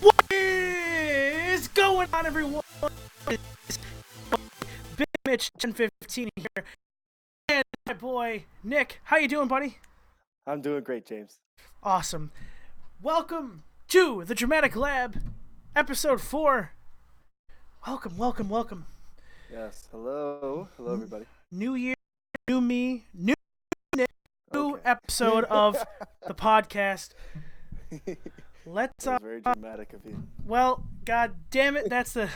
What is going on, everyone? It's Big Mitch 1015 here, and my boy Nick. How you doing, buddy? I'm doing great, James. Awesome. Welcome to the Dramatic Lab, episode 4. Welcome. Yes. Hello, everybody. New year, new me, new Nick, new Okay. episode of the podcast. Let's That was very dramatic of you. Well, god damn it, that's the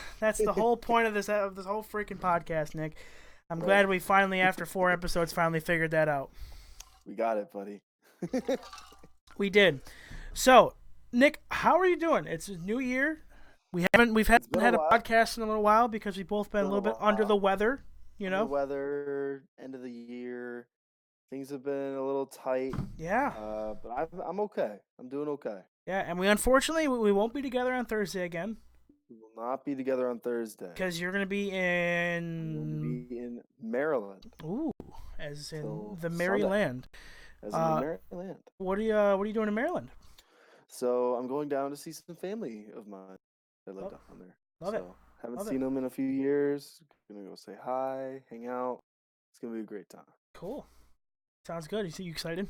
whole point of this whole freaking podcast, Nick. I'm glad we finally, after 4 episodes, finally figured that out. We got it, buddy. We did. So, Nick, how are you doing? It's a new year. We've had a podcast in a little while because we've both been a little bit under the weather, you know. The weather, end of the year, things have been a little tight. Yeah. But I'm okay. I'm doing okay. Yeah, and we unfortunately we won't be together on Thursday again. We will not be together on Thursday. Because you're gonna be in Maryland. Ooh, as in So, the Maryland. As in the Maryland. What are you doing in Maryland? So I'm going down to see some family of mine that live down there. Love it. Haven't seen them in a few years. Gonna go say hi, hang out. It's gonna be a great time. Cool. Sounds good. You excited?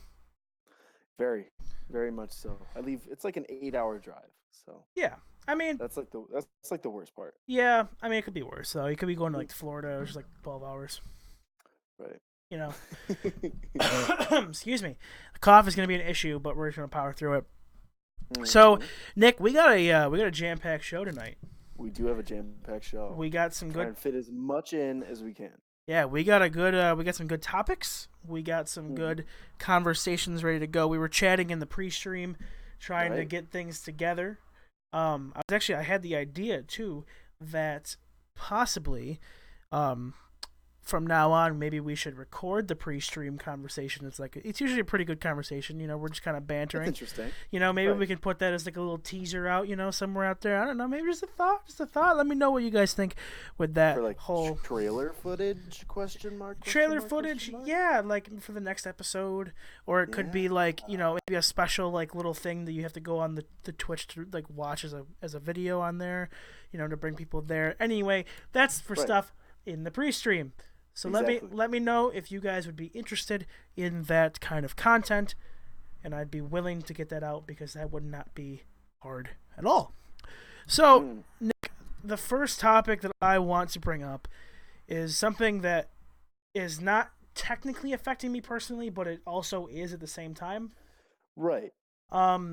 Very, very much so. I leave. It's like an 8-hour drive. So Yeah. I mean, that's like the worst part. yeah. I mean, it could be worse. So you could be going to like Florida, which is like 12 hours. Right. You know. Excuse me. The cough is gonna be an issue, but we're just gonna power through it. So, Nick, we got a jam-packed show tonight. We do have a jam-packed show. We got some Try good. and fit as much in as we can. Yeah, we got some good topics. We got some good conversations ready to go. We were chatting in the pre-stream, trying to get things together. I had the idea too that possibly, from now on, maybe we should record the pre-stream conversation. It's usually a pretty good conversation. You know, we're just kind of bantering. That's interesting. You know, maybe we can put that as like a little teaser out. You know, somewhere out there. I don't know. Maybe just a thought. Let me know what you guys think with that For like whole trailer footage? Question mark. trailer footage. Yeah, like for the next episode, or it could be like maybe a special like little thing that you have to go on the Twitch to like watch as a video on there. You know, to bring people there. Anyway, that's for stuff in the pre-stream. So let me know if you guys would be interested in that kind of content, and I'd be willing to get that out because that would not be hard at all. So, Nick, the first topic that I want to bring up is something that is not technically affecting me personally, but it also is at the same time. Right.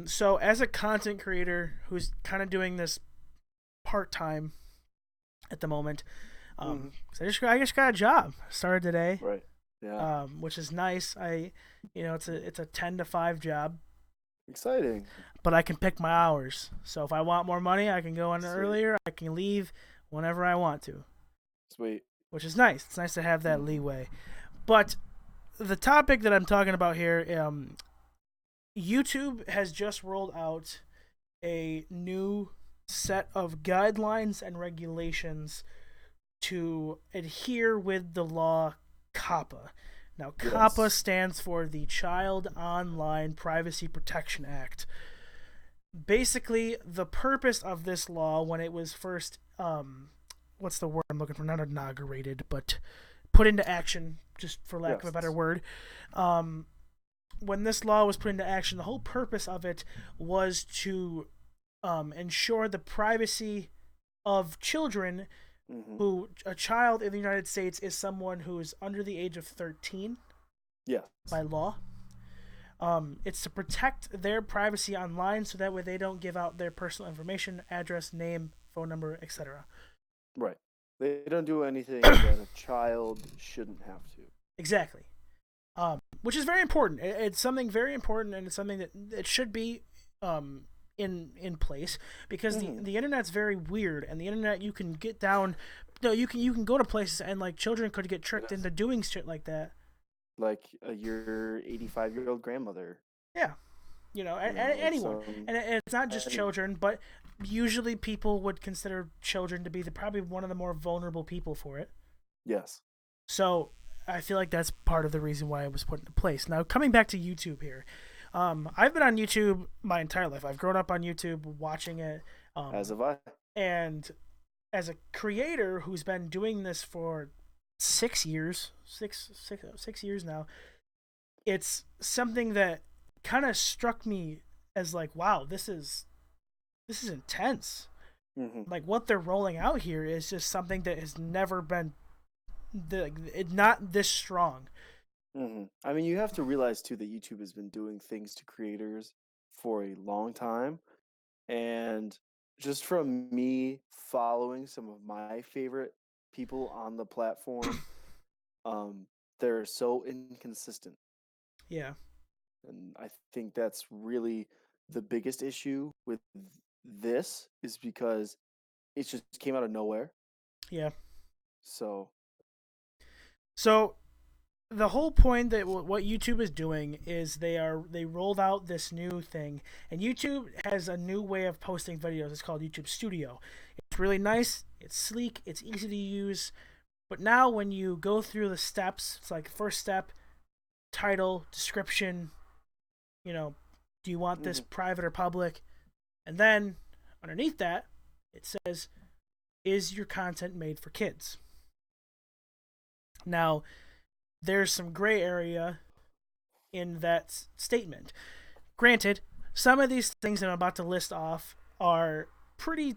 So as a content creator who's kind of doing this part-time at the moment, so I just got a job. Started today. Right. Yeah. Which is nice. It's a 10 to 5 job. Exciting. But I can pick my hours. So if I want more money, I can go in earlier. I can leave whenever I want to. Sweet. Which is nice. It's nice to have that leeway. But the topic that I'm talking about here, YouTube has just rolled out a new set of guidelines and regulations to adhere with the law COPPA. Now, COPPA stands for the Child Online Privacy Protection Act. Basically, the purpose of this law, when it was first, what's the word I'm looking for? Not inaugurated, but put into action, just for lack of a better word. When this law was put into action, the whole purpose of it was to ensure the privacy of children. Who a child in the United States is someone who is under the age of 13 by law. It's to protect their privacy online so that way they don't give out their personal information, address, name, phone number, etc. Right. They don't do anything that a child shouldn't have to. Exactly. Which is very important. It's something very important, and it's something that it should be in place, because the internet's very weird, and the internet, you can get down, you can go to places and like children could get tricked into doing shit like that, like your 85-year-old grandmother. Yeah, anyone, and it's not just children, but usually people would consider children to be probably one of the more vulnerable people for it. Yes. So I feel like that's part of the reason why it was put into place. Now, coming back to YouTube here, I've been on YouTube my entire life. I've grown up on YouTube watching it. As have I. And as a creator who's been doing this for 6 years, 6 years now, it's something that kind of struck me as like, wow, this is intense. Hmm. Like what they're rolling out here is just something that has never been not this strong. I mean, you have to realize too that YouTube has been doing things to creators for a long time, and just from me following some of my favorite people on the platform, um, they're so inconsistent, Yeah, and I think that's really the biggest issue with this is because it just came out of nowhere. yeah. So, So the whole point that what YouTube is doing is they rolled out this new thing, and YouTube has a new way of posting videos. It's called YouTube Studio. It's really nice. It's sleek. It's easy to use. But now when you go through the steps, it's like first step, title, description. You know, do you want this mhm. private or public? And then underneath that, it says, "Is your content made for kids?" Now, there's some gray area in that statement. Granted, some of these things that I'm about to list off are pretty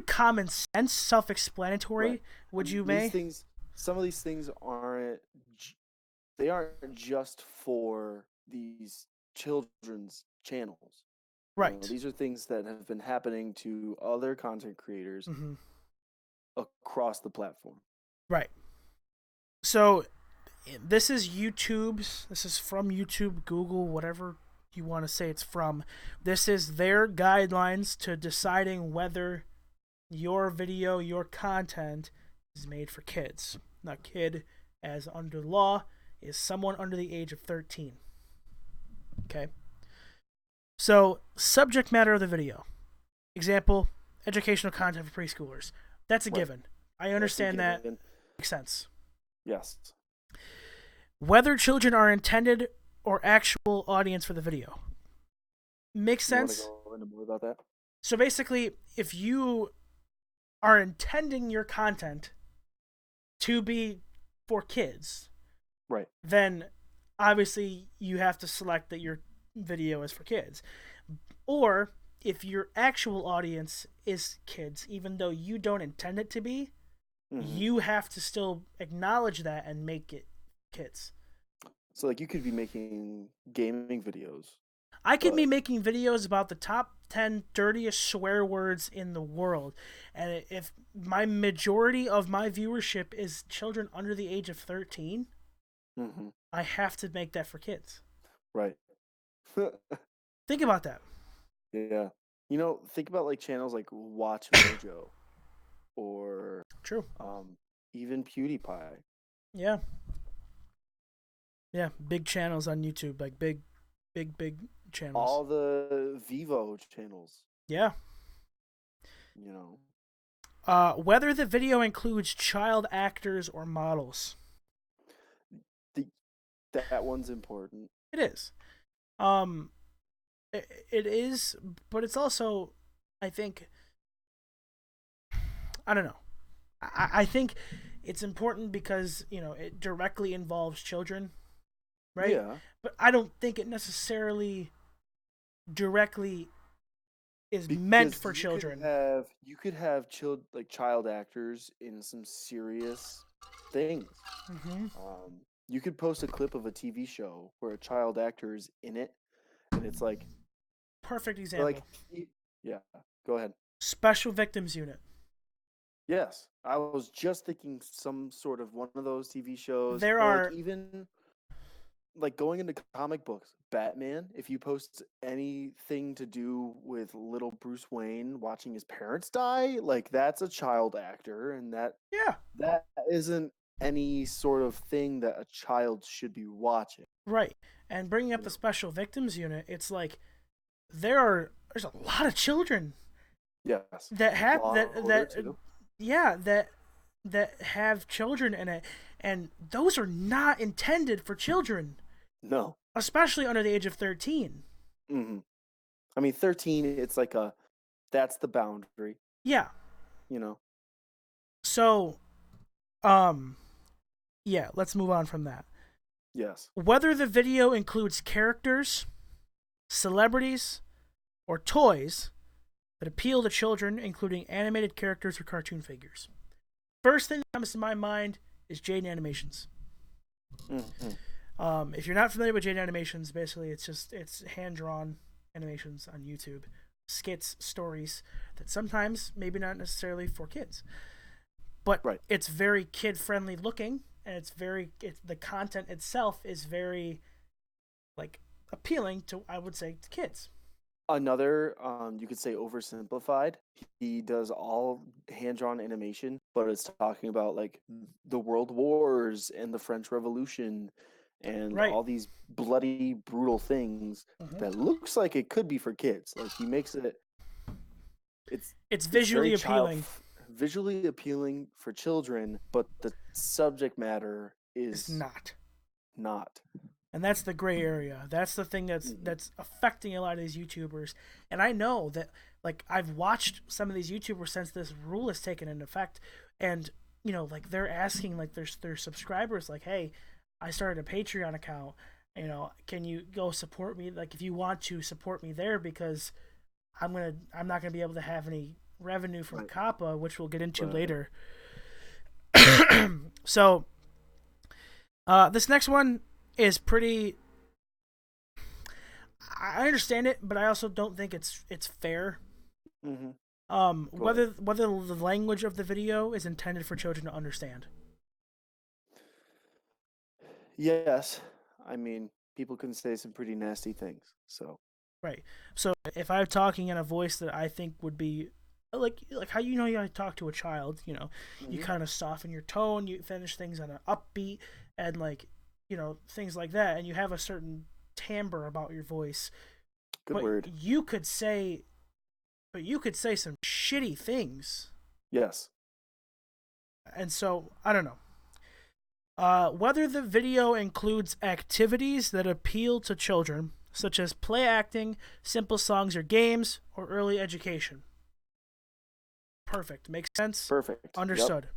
common sense, Right. self-explanatory. Would you These may? things, some of these things they aren't just for these children's channels. You know, Right. these are things that have been happening to other content creators Mm-hmm. across the platform. Right. So this is YouTube's. This is from YouTube, Google, whatever you want to say it's from. This is their guidelines to deciding whether your video, your content is made for kids. Now, kid, as under law, is someone under the age of 13. Okay? So, subject matter of the video. Example, educational content for preschoolers. That's a Right. given. I That's a understand that. given. Makes sense. Yes. Whether children are intended or actual audience for the video. Makes You want to sense. go into more about that? So basically, if you are intending your content to be for kids, Right. then obviously you have to select that your video is for kids. Or if your actual audience is kids, even though you don't intend it to be, Hmm. you have to still acknowledge that and make it kids. So, like, you could be making gaming videos, I could be but making videos about the top 10 dirtiest swear words in the world. And if my majority of my viewership is children under the age of 13, hmm I have to make that for kids. right. Think about that. Yeah. You know, think about like channels like Watch Mojo or True. um, even PewDiePie. Yeah. Yeah. Big channels on YouTube, like big channels. All the Vivo channels, Yeah. you know. Whether the video includes child actors or models. The, that one's important. It is. Um, it is, but it's also, I think, I don't know. I think it's important because it directly involves children, right? Yeah, But I don't think it necessarily directly is meant because for children. you could have child actors in some serious things. Mm-hmm. You could post a clip of a TV show where a child actor is in it, and it's Perfect like example. yeah. Go ahead. Special Victims Unit. Yes, I was just thinking some sort of one of those TV shows, There or like are, even like going into comic books. Batman, if you post anything to do with little Bruce Wayne watching his parents die, like that's a child actor, and yeah, that isn't any sort of thing that a child should be watching. right. And bringing up You the know. Special Victims Unit, it's like there's a lot of children Yes, that have Law and Order too. yeah, that have children in it, and those are not intended for children. No. especially under the age of 13. Mm-hmm. I mean, 13. It's like that's the boundary. Yeah. You know. So, yeah. Let's move on from that. Yes. Whether the video includes characters, celebrities, or toys that appeal to children, including animated characters or cartoon figures. First thing that comes to my mind is Jaden Animations. Mm-hmm. If you're not familiar with Jaden Animations, basically it's hand-drawn animations on YouTube, skits, stories that sometimes maybe not necessarily for kids, but it's very kid-friendly looking, and the content itself is very like appealing to, I would say, to kids. Another, you could say oversimplified. He does all hand-drawn animation, but it's talking about like the World Wars and the French Revolution and Right. all these bloody, brutal things that looks like it could be for kids. Like he makes it. It's visually appealing. Visually appealing for children, but the subject matter is not. And that's the gray area. That's the thing that's affecting a lot of these YouTubers. And I know that, like, I've watched some of these YouTubers since this rule has taken into effect, and you know, like they're asking like their subscribers, like, hey, I started a Patreon account. You know, can you go support me? Like, if you want to support me there, because I'm not gonna be able to have any revenue from COPPA, which we'll get into later. So, this next one is pretty. I understand it, but I also don't think it's fair. Whether the language of the video is intended for children to understand. Yes, I mean, people can say some pretty nasty things. So right. So if I'm talking in a voice that I think would be like how you talk to a child, you kind of soften your tone, you finish things on an upbeat, and like things like that, and you have a certain timbre about your voice. Good word. You could say some shitty things. Yes. And so I don't know. Whether the video includes activities that appeal to children, such as play acting, simple songs or games, or early education. Perfect. Makes sense? Perfect. Understood. Yep.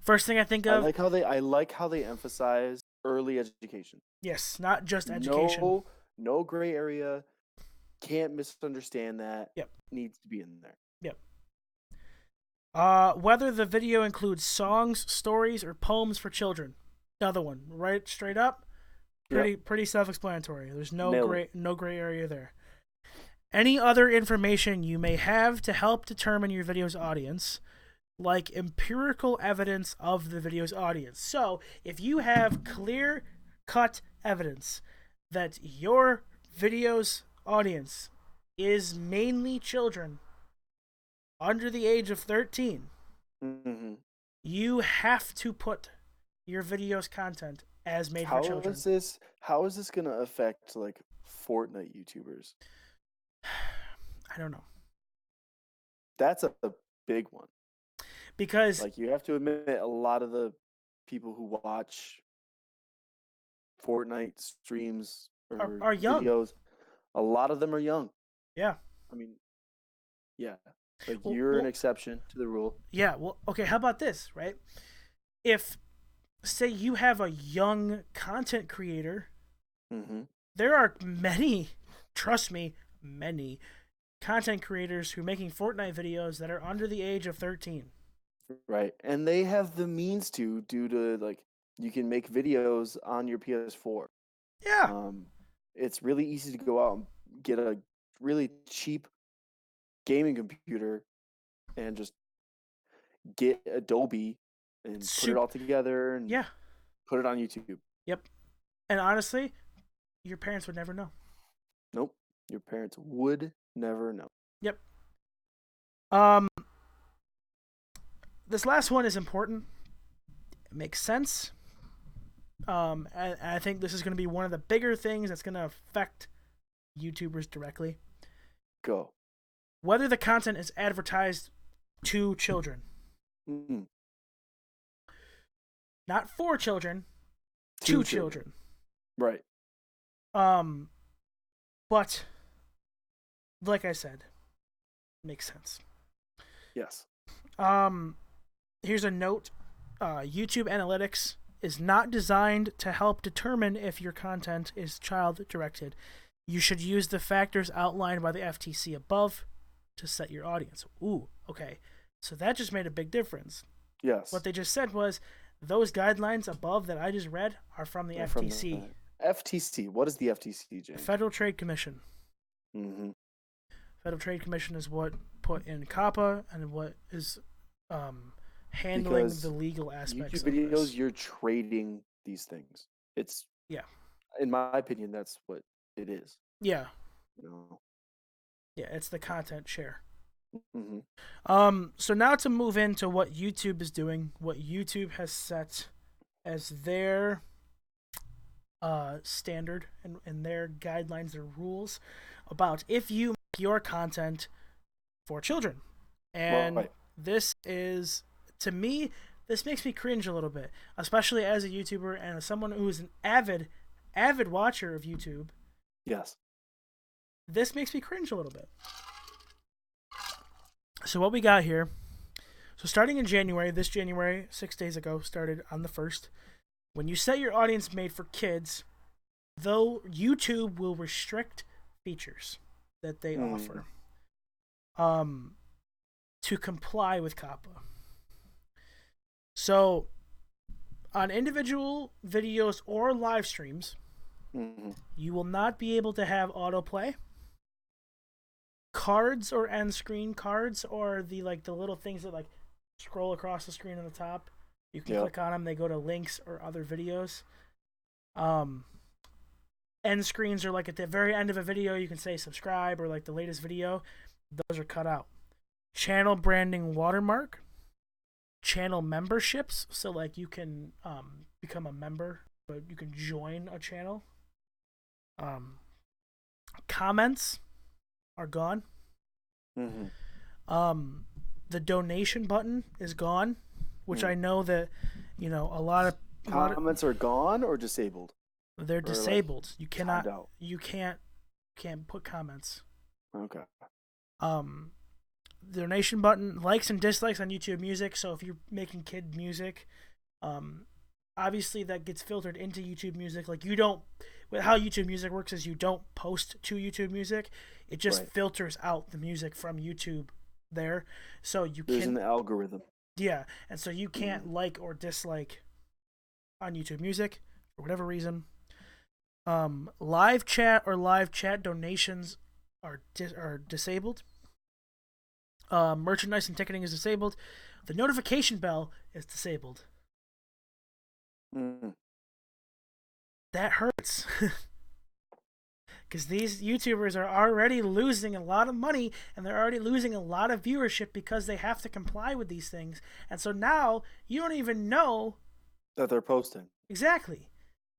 First thing I think of. I like how they emphasize early education. Yes, not just education. No gray area. Can't misunderstand that. Yep. Needs to be in there. Yep. Whether the video includes songs, stories, or poems for children. Another one, right straight up. Pretty self-explanatory. There's no gray area there. Any other information you may have to help determine your video's audience, like empirical evidence of the video's audience. So, if you have clear-cut evidence that your video's audience is mainly children under the age of 13, you have to put your video's content as made for children. How is this going to affect like Fortnite YouTubers? I don't know. That's a big one. Because like you have to admit, a lot of the people who watch Fortnite streams are young. Videos, a lot of them are young. Yeah. I mean, yeah. Like you're an exception to the rule. Yeah. Well, okay. How about this, right? If, say, you have a young content creator, there are many, trust me, many content creators who are making Fortnite videos that are under the age of 13. Right. And they have the means to, due to like, you can make videos on your PS4. Yeah. It's really easy to go out and get a really cheap gaming computer and just get Adobe and put it all together and put it on YouTube. Yep. And honestly, your parents would never know. Nope. Your parents would never know. Yep. This last one is important. It makes sense. And I think this is going to be one of the bigger things that's going to affect YouTubers directly. Go. Whether the content is advertised to children. Not for children, to children. Right. Um, but like I said, makes sense. Yes. Here's a note. YouTube Analytics is not designed to help determine if your content is child-directed. You should use the factors outlined by the FTC above to set your audience. Ooh, okay. So that just made a big difference. Yes. What they just said was those guidelines above that I just read are from the FTC. From the FTC. What is the FTC, James? Federal Trade Commission. Mm-hmm. Federal Trade Commission is what put in COPPA and what is handling the legal aspects YouTube videos, of this. you're trading these things. It's, yeah. In my opinion, that's what it is. Yeah. You know? Yeah, it's the content share. Mm-hmm. So now to move into what YouTube is doing, what YouTube has set as their standard and their guidelines, their rules about if you make your content for children. And this is, to me, this makes me cringe a little bit, especially as a YouTuber and as someone who is an avid watcher of YouTube. Yes. This makes me cringe a little bit. So what we got here, so starting in January, this January, 6 days ago, started on the 1st, when you set your audience made for kids, though YouTube will restrict features that they offer to comply with COPPA. So on individual videos or live streams, you will not be able to have autoplay. Cards or end screen cards, or the little things that scroll across the screen on the top. You can click on them; they go to links or other videos. End screens are at the very end of a video. You can say subscribe or the latest video. Those are cut out. Channel branding watermark. Channel memberships, so you can become a member, but you can join a channel. Comments are gone. The donation button is gone, which I know that a lot of comments are gone or disabled. They're disabled. You cannot. You can't put comments. Okay. Donation button, likes and dislikes on YouTube Music. So if you're making kid music, obviously that gets filtered into YouTube Music. You don't. How YouTube Music works is you don't post to YouTube Music. It just filters out the music from YouTube there. So There's an algorithm. Yeah, and so you can't like or dislike on YouTube Music for whatever reason. Live chat or live chat donations are disabled. Merchandise and ticketing is disabled. The notification bell is disabled. That hurts. Because these YouTubers are already losing a lot of money, and they're already losing a lot of viewership because they have to comply with these things. And so now you don't even know that they're posting. Exactly.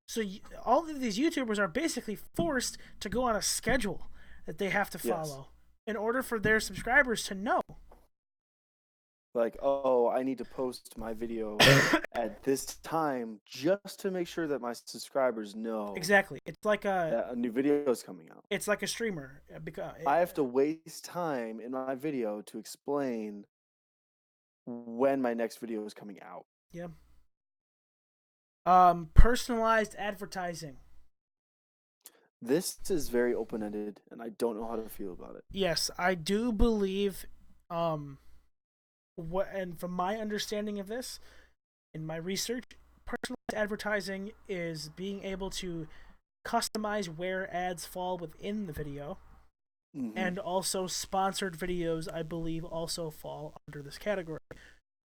So all of these YouTubers are basically forced to go on a schedule that they have to follow in order for their subscribers to know. I need to post my video at this time just to make sure that my subscribers know. Exactly. It's like that a new video is coming out. It's like a streamer. Because I have to waste time in my video to explain when my next video is coming out. Yeah. Personalized advertising. This is very open-ended, and I don't know how to feel about it. Yes, I do believe, and from my understanding of this, in my research, personalized advertising is being able to customize where ads fall within the video, and also sponsored videos, I believe, also fall under this category.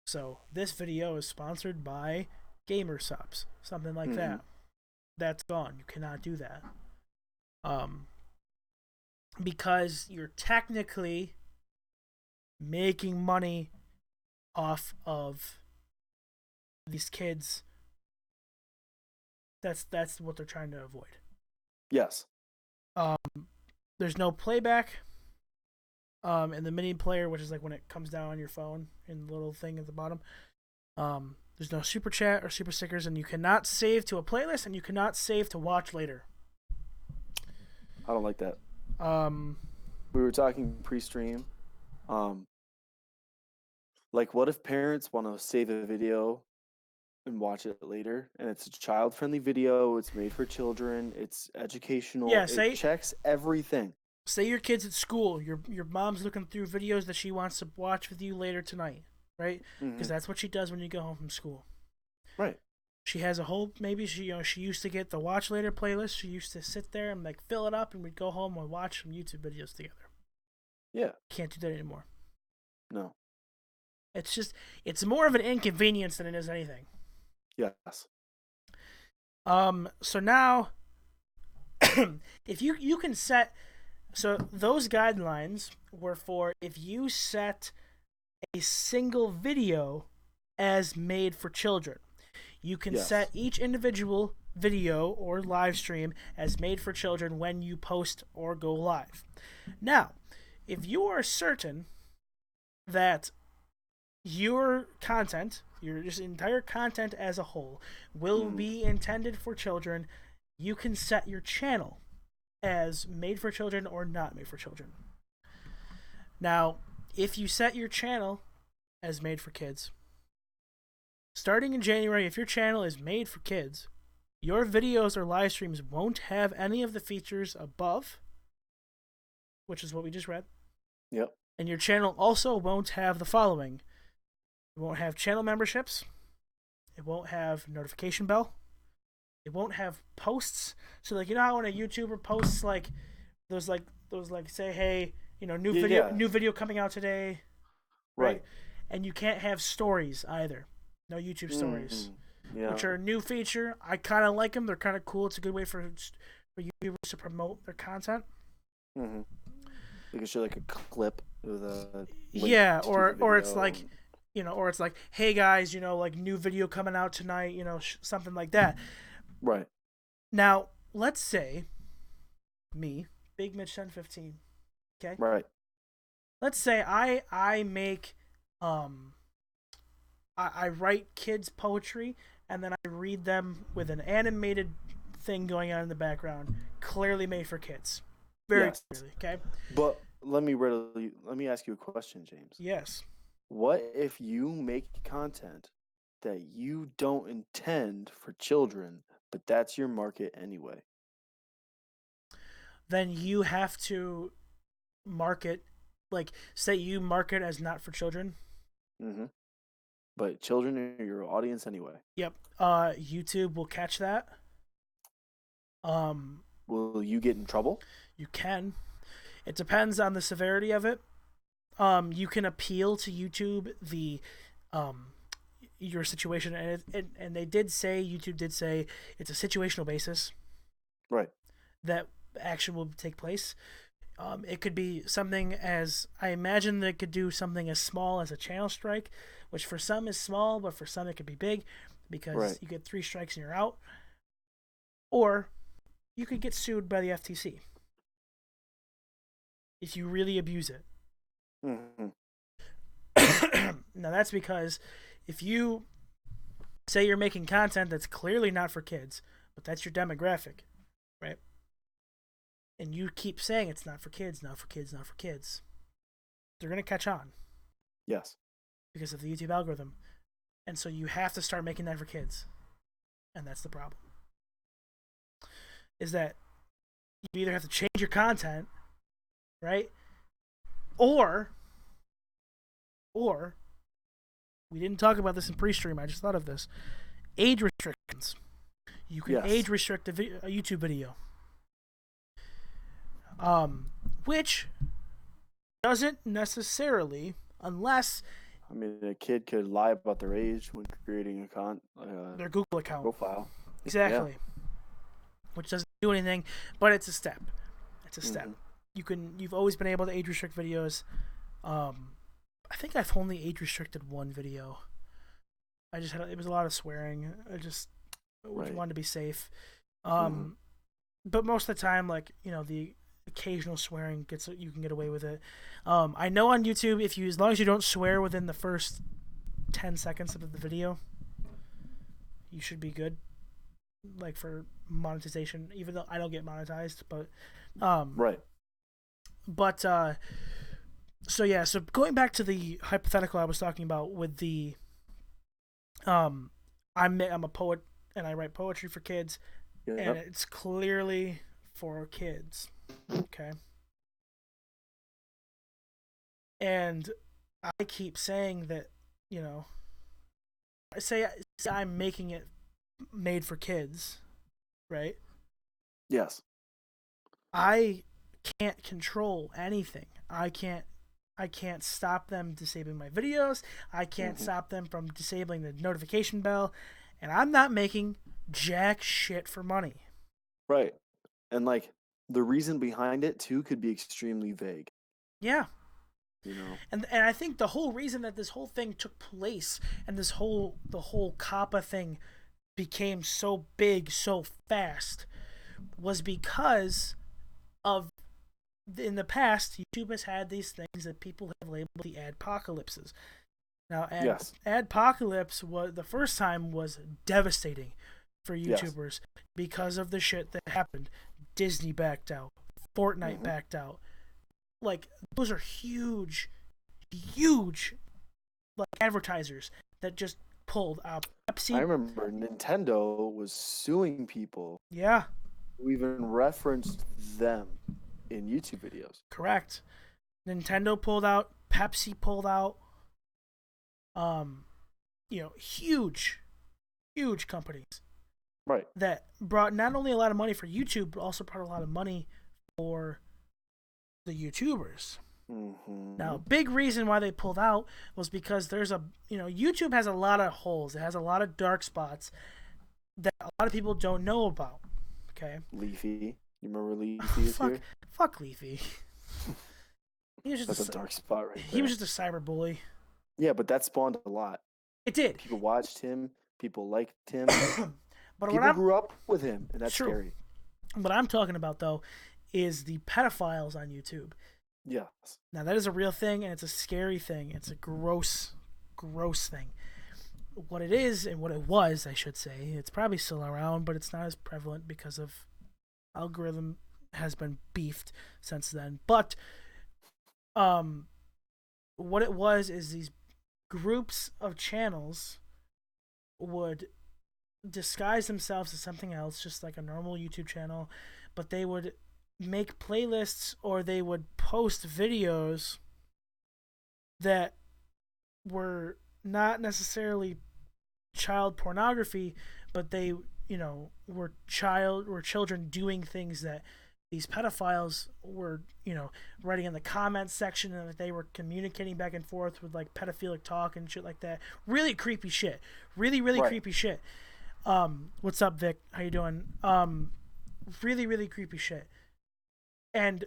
So this video is sponsored by Gamer Subs, something like that. That's gone. You cannot do that. Because you're technically making money off of these kids. That's what they're trying to avoid. Yes. There's no playback. In the mini player, which is when it comes down on your phone in the little thing at the bottom. There's no super chat or super stickers, and you cannot save to a playlist, and you cannot save to watch later. I don't like that. Um, We were talking pre-stream. Um, like, what if parents want to save a video and watch it later, and it's a child-friendly video, it's made for children, it's educational, yeah, it checks everything. say your kid's at school, your mom's looking through videos that she wants to watch with you later tonight, right? Because that's what she does when you go home from school. Right. She has a whole, maybe she used to get the watch later playlist. She used to sit there and like fill it up, and we'd go home and watch some YouTube videos together. Yeah. Can't do that anymore. No. It's more of an inconvenience than it is anything. Yes. So now, if you can set, so those guidelines were for if you set a single video as made for children. You can set each individual video or live stream as made for children when you post or go live. Now, if you are certain that your content, your just entire content as a whole, will be intended for children, you can set your channel as made for children or not made for children. Now, if you set your channel as made for kids, starting in January, if your channel is made for kids, your videos or live streams won't have any of the features above, which is what we just read. Yep. And your channel also won't have the following. It won't have channel memberships. It won't have notification bell. It won't have posts. So like, you know how when a YouTuber posts like those say, hey, you know, new video coming out today, right? And you can't have stories either. No YouTube stories, which are a new feature. I kind of like them. They're kind of cool. It's a good way for YouTubers to promote their content. Mm-hmm. You can show like a clip with a or it's like, you know, or it's like, hey guys, you know, like new video coming out tonight, you know, something like that. Right. Now, let's say me, Big Mitch 1015. Okay. Right. Let's say I make I write kids poetry and then I read them with an animated thing going on in the background, clearly made for kids. Very clearly, okay? But let me ask you a question, James. Yes. What if you make content that you don't intend for children, but that's your market anyway? Then you have to market, like, say you market as not for children. Mm-hmm. But children are your audience anyway. Yep. YouTube will catch that. Will you get in trouble? You can. It depends on the severity of it. You can appeal to YouTube your situation, and YouTube did say it's a situational basis. Right. That action will take place. It could be something as, I imagine that it could do something as small as a channel strike, which for some is small, but for some it could be big because you get 3 strikes and you're out. Or you could get sued by the FTC if you really abuse it. Mm-hmm. Now that's because if you say you're making content that's clearly not for kids, but that's your demographic, right? And you keep saying it's not for kids, not for kids, not for kids, they're going to catch on. Yes. Because of the YouTube algorithm. And so you have to start making that for kids. And that's the problem. Is that you either have to change your content, right? Or we didn't talk about this in pre-stream, I just thought of this. Age restrictions. You can age restrict a YouTube video. Which doesn't necessarily, unless I mean, a kid could lie about their age when creating their Google account profile. Exactly. Yeah. Which doesn't do anything, but it's a step. It's a step. You've always been able to age restrict videos. I think I've only age restricted one video. It was a lot of swearing. I just wanted to be safe. But most of the time, like, you know, the occasional swearing you can get away with it. I know on YouTube, as long as you don't swear within the first 10 seconds of the video, you should be good. like for monetization, even though I don't get monetized. But Right. but so yeah, so going back to the hypothetical I was talking about with the I'm a poet and I write poetry for kids, and Yep. it's clearly for kids. Okay. And I keep saying that, you know, say I'm making it made for kids, right? Yes. I can't control anything. I can't stop them disabling my videos. I can't Hmm. stop them from disabling the notification bell, and I'm not making jack shit for money. Right. And like the reason behind it too could be extremely vague, Yeah. you know. And I think the whole reason that this whole thing took place and the whole COPPA thing became so big so fast was because of in the past YouTube has had these things that people have labeled the adpocalypses. Now Yes. adpocalypse was the first time was devastating for Yes. YouTubers because of the shit that happened. Disney backed out, Fortnite Hmm. backed out. Like those are huge like advertisers that just pulled out. I Pepsi. remember Nintendo was suing people Yeah, who even referenced them in YouTube videos. correct. Nintendo pulled out. Pepsi pulled out. Um, huge companies Right. that brought not only a lot of money for YouTube, but also brought a lot of money for the YouTubers. Hmm. Now, big reason why they pulled out was because YouTube has a lot of holes. It has a lot of dark spots that a lot of people don't know about. Okay. Leafy. You remember Oh, Leafy is here? fuck Leafy. He was That's a just dark spot right he was there. just a cyber bully. Yeah, but that spawned a lot. It did. People watched him, people liked him, But what people I'm grew up with him, and that's true. scary. What I'm talking about though is the pedophiles on YouTube. Yes. Now that is a real thing and it's a scary thing. It's a gross thing. What it is and what it was, I should say, it's probably still around, but it's not as prevalent because of algorithm has been beefed since then. But um what it was is these groups of channels would disguise themselves as something else, just like a normal YouTube channel, but they would make playlists or they would post videos that were not necessarily child pornography, but they, were children doing things that these pedophiles were, writing in the comments section, and that they were communicating back and forth with like pedophilic talk and shit like that. Really creepy shit. Really Right. creepy shit. What's up, Vic? How you doing? Really creepy shit. And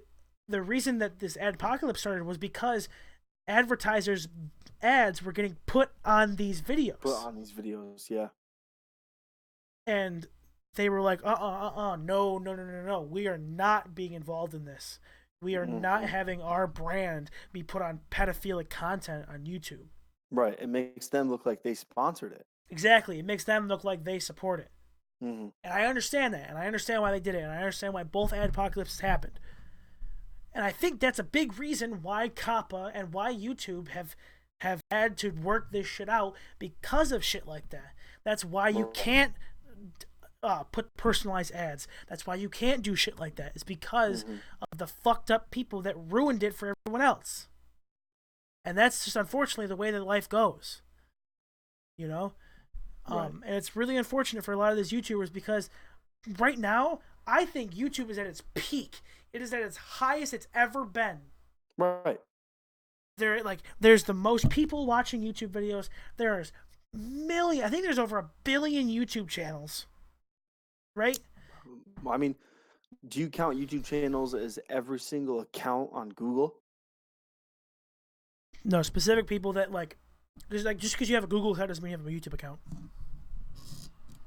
the reason that this adpocalypse started was because advertisers' ads were getting put on these Put videos, on these videos, yeah. and they were like, no, we are not being involved in this. We are not Hmm. having our brand be put on pedophilic content on YouTube. Right. It makes them look like they sponsored it. Exactly. It makes them look like they support it. Hmm. And I understand that, and I understand why they did it, and I understand why both adpocalypses happened. And I think that's a big reason why COPPA and why YouTube have had to work this shit out because of shit like that. That's why you Right. can't put personalized ads. That's why you can't do shit like that. It's because Hmm. of the fucked up people that ruined it for everyone else. And that's just unfortunately the way that life goes. You know? Right. And it's really unfortunate for a lot of these YouTubers because right now, I think YouTube is at its peak. It is at its highest it's ever been. Right. There's the most people watching YouTube videos. There's million. I think there's over 1 billion YouTube channels. Right? I mean, do you count YouTube channels as every single account on Google? No, specific people that just because you have a Google account doesn't mean you have a YouTube account.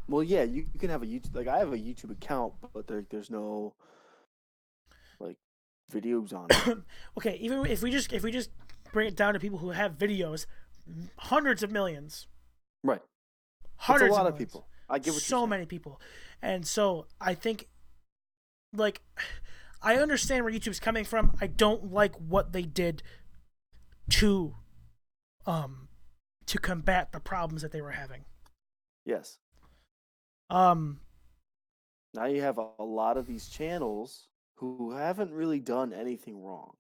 Well, yeah, you can have a YouTube. Like I have a YouTube account, but there's no like videos on it. Okay, even if we just bring it down to people who have videos, hundreds of millions, Right. That's a hundreds of lot of millions. people. I get what you're So saying. many people. And so I think, like, I understand where YouTube's coming from. I don't like what they did to to combat the problems that they were having. Yes. Um Now you have a lot of these channels who haven't really done anything wrong,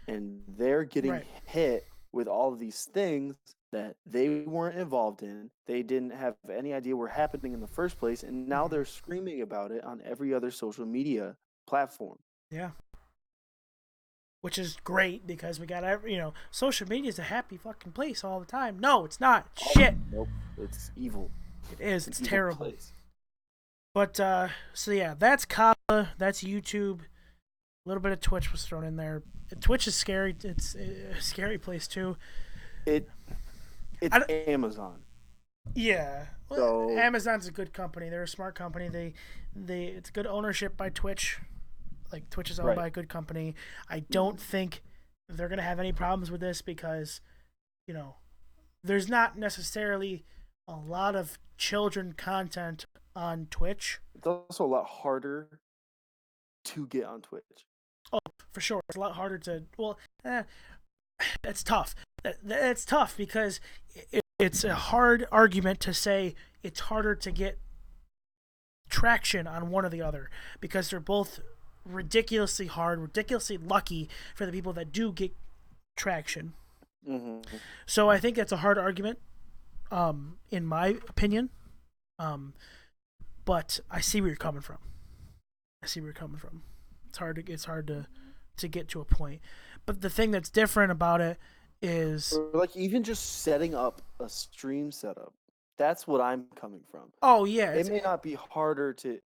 and they're getting right. hit with all of these things that they weren't involved in. They didn't have any idea were happening in the first place, and now they're screaming about it on every other social media platform. Yeah. Which is great because we got social media is a happy fucking place all the time. No, it's not. It's shit. Nope. It's evil. It is. It's an evil terrible. place. But so yeah, that's COPPA, that's YouTube. A little bit of Twitch was thrown in there. Twitch is scary. It's a scary place too. It's Amazon. Yeah. So Amazon's a good company. They're a smart company. It's good ownership by Twitch. Like Twitch is owned by a good company. I don't think they're gonna have any problems with this because, there's not necessarily a lot of children content on Twitch. it's also a lot harder to get on Twitch. Oh, for sure. It's a lot harder to. Well, it's tough. It's tough because it's a hard argument to say it's harder to get traction on one or the other because they're both ridiculously hard, ridiculously lucky for the people that do get traction. Mm-hmm. So I think that's a hard argument, in my opinion. But I see where you're coming from. It's hard to get to a point. But the thing that's different about it is, or like even just setting up a stream setup. That's what I'm coming from. oh yeah, It may not be harder to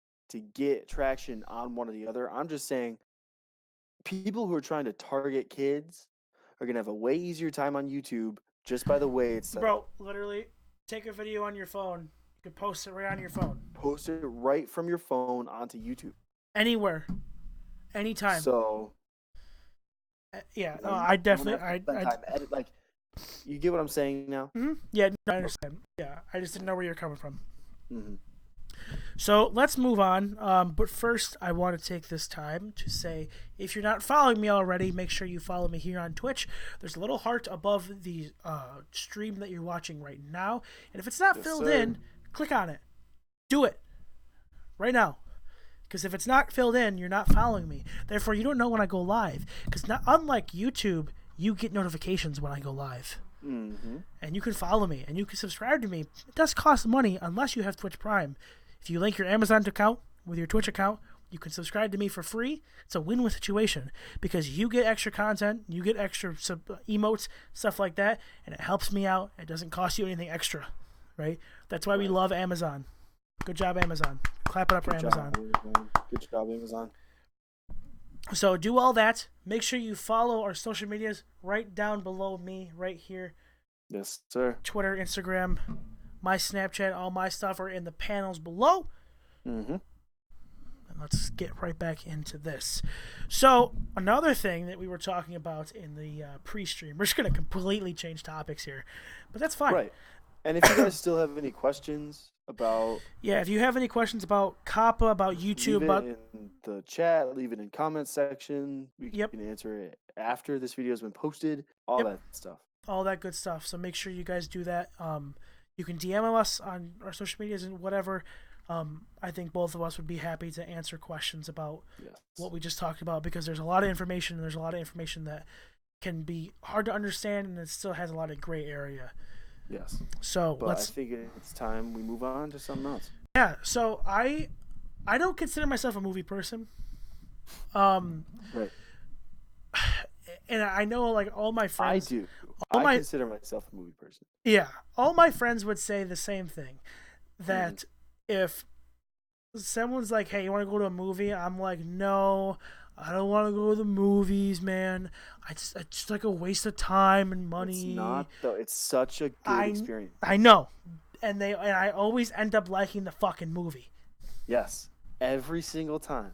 get traction on one or the other. I'm just saying people who are trying to target kids are going to have a way easier time on YouTube just by the way it's set up. Literally take a video on your phone. You can post it right on your phone. Post it right from your phone onto YouTube. Anywhere. Anytime. So yeah, no, I definitely edit, like, you get what I'm saying now? Mm-hmm. Yeah, I understand. Yeah, I just didn't know where you're coming from. Mm-hmm. So let's move on. But first, I want to take this time to say, if you're not following me already, make sure you follow me here on Twitch. There's a little heart above the stream that you're watching right now. And if it's not filled in, click on it. Do it. Right now. Because if it's not filled in, you're not following me. Therefore, you don't know when I go live. Because unlike YouTube, you get notifications when I go live. Mm-hmm. And you can follow me. And you can subscribe to me. It does cost money unless you have Twitch Prime. If you link your Amazon account with your Twitch account, you can subscribe to me for free. It's a win-win situation. Because you get extra content. You get extra emotes, stuff like that. And it helps me out. It doesn't cost you anything extra. Right? That's why we love Amazon. Good job, Amazon. Clap it up for Amazon. Good job, Amazon. So do all that. Make sure you follow our social medias right down below me, right here. Yes, sir. Twitter, Instagram, my Snapchat, all my stuff are in the panels below. Mm-hmm. And let's get right back into this. So another thing that we were talking about in the pre-stream, we're just going to completely change topics here, but that's fine. Right. And if you guys still have any questions about... Yeah, if you have any questions about COPPA, about YouTube... Leave it in the chat, leave it in comment section. We can answer it after this video has been posted, all that stuff. All that good stuff. So make sure you guys do that. You can DM us on our social medias and whatever. I think both of us would be happy to answer questions about what we just talked about because there's a lot of information and there's a lot of information that can be hard to understand and it still has a lot of gray area. Yes. So I think it's time we move on to something else. Yeah. So I don't consider myself a movie person. Right. And I know like all my friends. I do. I consider myself a movie person. Yeah. All my friends would say the same thing. That if someone's like, "Hey, you want to go to a movie?" I'm like, "No, I don't want to go to the movies, man. It's just like a waste of time and money." It's not though. It's such a good experience. I know, and I always end up liking the fucking movie. Yes, every single time.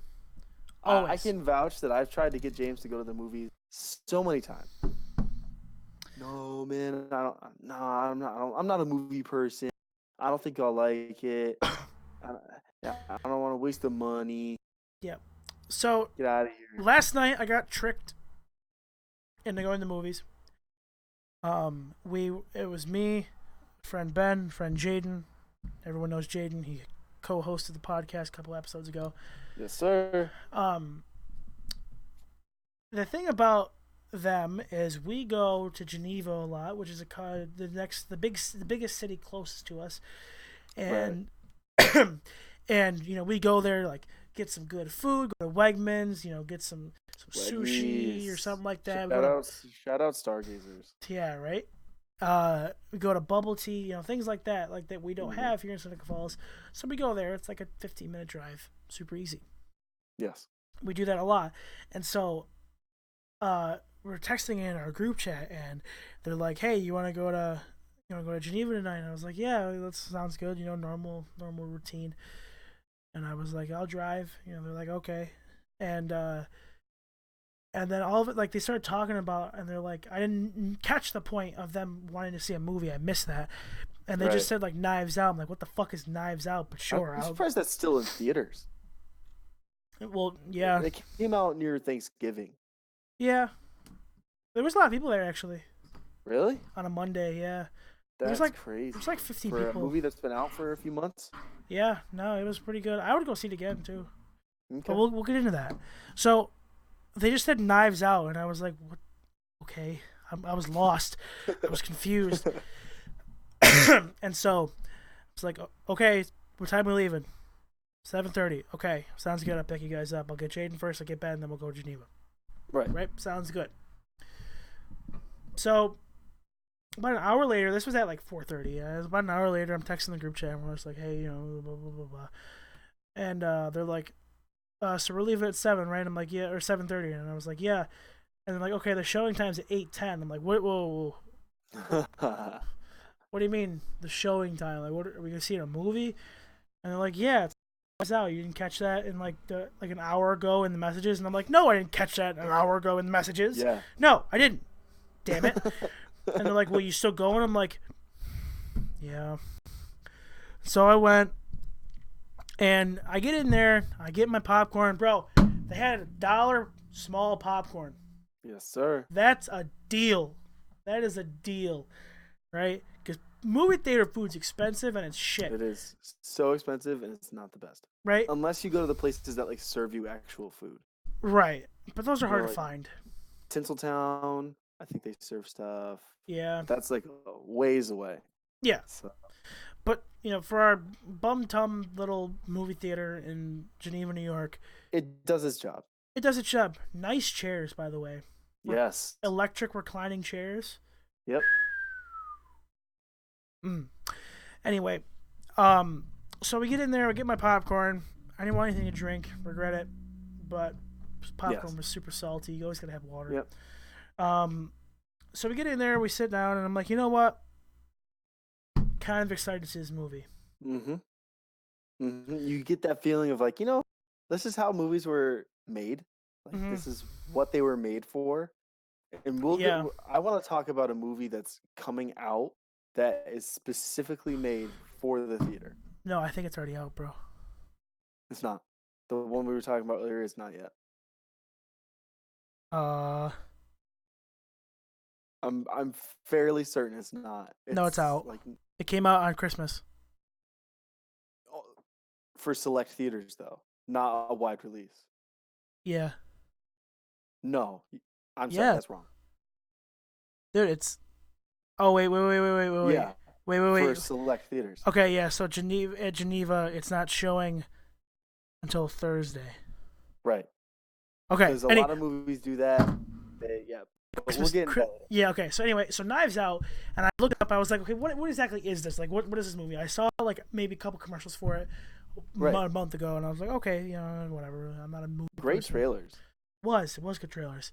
Always. I can vouch that I've tried to get James to go to the movies so many times. No, man, I'm not a movie person. I don't think I'll like it. I don't want to waste the money. Yeah. So Get out of here. last night I got tricked into going to the movies. It was me, friend Ben, friend Jaden. Everyone knows Jaden. He co-hosted the podcast a couple episodes ago. Yes, sir. The thing about them is we go to Geneva a lot, which is the biggest city closest to us, and right. And we go there, like, get some good food, go to Wegmans, get some sushi or something like that. Shout out Stargazers. Yeah, right. We go to bubble tea, things like that we don't have here in Seneca Falls. So we go there. It's like a 15-minute drive, super easy. Yes, we do that a lot, and so we're texting in our group chat, and they're like, "Hey, you want to go to Geneva tonight?" And I was like, "Yeah, that sounds good. Normal routine." And I was like, "I'll drive." They're like, "Okay," and then all of it, like, they started talking about, and they're like, I didn't catch the point of them wanting to see a movie. I missed that, and they just said, like, Knives Out. I'm like, what the fuck is Knives Out? But sure, I'm surprised that's still in theaters. Well, yeah, it came out near Thanksgiving. Yeah, there was a lot of people there, actually. Really? On a Monday, yeah. That's crazy. There's like 50 for people. For a movie that's been out for a few months? Yeah, no, it was pretty good. I would go see it again, too. Okay. But we'll get into that. So, they just said Knives Out, and I was like, what? Okay. I was lost. I was confused. And so, it's like, okay, what time are we leaving? 7:30. Okay, sounds good. I'll pick you guys up. I'll get Jaden first, I'll get Ben, then we'll go to Geneva. Right? Sounds good. So, about an hour later, this was at like 4:30. About an hour later, I'm texting the group chat, and we're just like, hey, blah, blah, blah, blah. And they're like, so we're leaving at 7, right? I'm like, yeah, or 7:30. And I was like, yeah. And they're like, okay, the showing time's at 8:10. I'm like, whoa. What do you mean, the showing time? Like, what, are we going to see a movie? And they're like, yeah, it's out. You didn't catch that in like an hour ago in the messages? And I'm like, no, I didn't catch that an hour ago in the messages. Yeah. No, I didn't. Damn it. And they're like, well, you still going? I'm like, yeah. So I went, and I get in there, I get my popcorn. Bro, they had $1 small popcorn. Yes, sir. That's a deal. That is a deal, right? Because movie theater food's expensive, and it's shit. It is so expensive, and it's not the best. Right? Unless you go to the places that like serve you actual food. Right. But those are hard to find. Tinseltown, I think they serve stuff. Yeah. But that's like ways away. Yeah. So. But, for our bum-tum little movie theater in Geneva, New York, it does its job. It does its job. Nice chairs, by the way. Yes. Electric reclining chairs. Yep. Anyway, so we get in there, we get my popcorn. I didn't want anything to drink, regret it, but popcorn was super salty. You always gotta have water. Yep. So we get in there, we sit down, and I'm like, you know what? Kind of excited to see this movie. You get that feeling of like, this is how movies were made. Like this is what they were made for. And I want to talk about a movie that's coming out that is specifically made for the theater. No, I think it's already out, bro. It's not. The one we were talking about earlier is not yet. I'm fairly certain it's not. No, it's out. It came out on Christmas. For select theaters, though, not a wide release. Yeah. No, I'm sorry, that's wrong. Dude, it's. Oh wait. Yeah. Wait. For select theaters. Okay, yeah. So Geneva, it's not showing until Thursday. Right. Okay. Because a lot of movies do that. We'll get into that. Yeah. Okay. So anyway, so Knives Out, and I looked up. I was like, okay, what exactly is this? Like, what is this movie? I saw like maybe a couple commercials for it a month ago, and I was like, okay, whatever. I'm not a movie. Great person. Trailers. It was good trailers.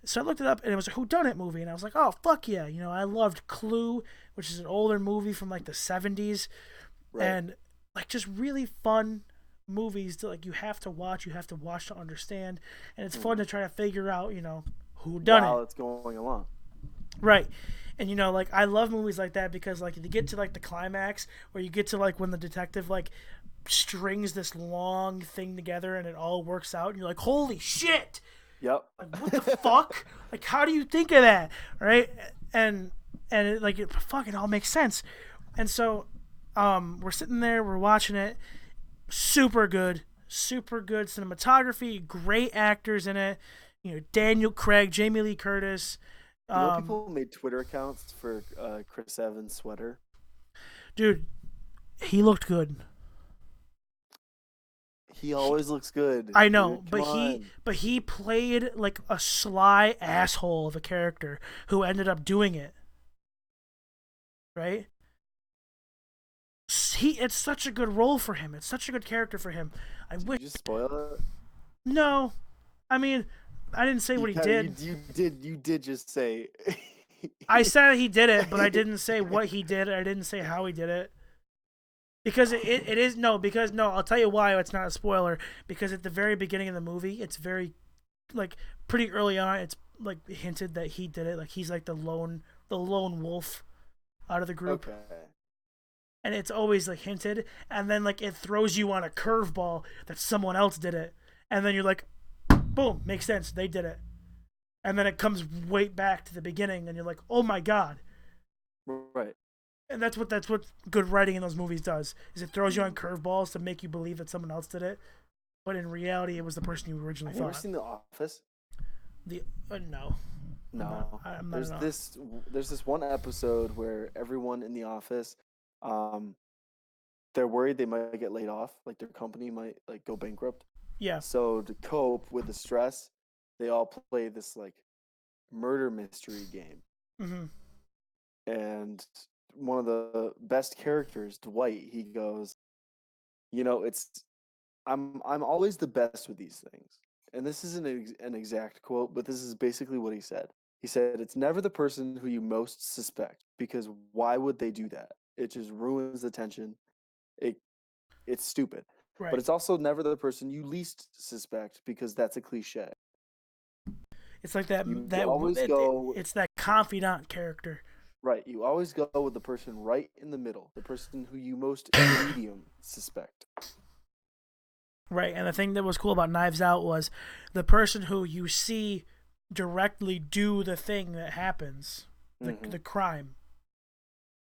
So I looked it up, and it was a whodunit movie, and I was like, oh, fuck yeah. I loved Clue, which is an older movie from, like, the 70s, and, like, just really fun movies that, like, you have to watch to understand, and it's fun to try to figure out, whodunit. While it's going along. Right. And, like, I love movies like that because, like, you get to, like, the climax, where you get to, like, when the detective, like, strings this long thing together and it all works out, and you're like, holy shit! Yep. Like, what the fuck? Like, how do you think of that, right? And it fucking all makes sense. And so, we're sitting there, we're watching it. Super good cinematography, great actors in it. You know, Daniel Craig, Jamie Lee Curtis. People made Twitter accounts for Chris Evans' sweater. Dude, he looked good. He always looks good. I know, Dude, but he played like a sly asshole of a character who ended up doing it. Right? It's such a good role for him. It's such a good character for him. Did you just spoil it? No, I mean, I didn't say what he did. You did just say. I said he did it, but I didn't say what he did. I didn't say how he did it. Because it is I'll tell you why it's not a spoiler. Because at the very beginning of the movie, it's very, like, pretty early on, it's like hinted that he did it. Like, he's like the lone wolf out of the group. Okay. And it's always like hinted, and then like it throws you on a curveball that someone else did it, and then you're like, boom, makes sense, they did it. And then it comes way back to the beginning, and you're like, oh my god. Right. And that's what good writing in those movies does, is it throws you on curveballs to make you believe that someone else did it, but in reality it was the person you originally thought. Have you ever seen The Office? No. I'm not. There's this one episode where everyone in the office, they're worried they might get laid off, like their company might like go bankrupt. Yeah. So to cope with the stress, they all play this like murder mystery game. Mm-hmm. And one of the best characters, Dwight, he goes, you know, I'm always the best with these things. And this isn't an exact quote, but this is basically what he said. He said, it's never the person who you most suspect, because why would they do that? It just ruins the tension. It's stupid. Right. But it's also never the person you least suspect, because that's a cliche. It's like that. It's that confidant character. Right. You always go with the person right in the middle, the person who you most medium suspect. Right. And the thing that was cool about Knives Out was the person who you see directly do the thing that happens, the crime,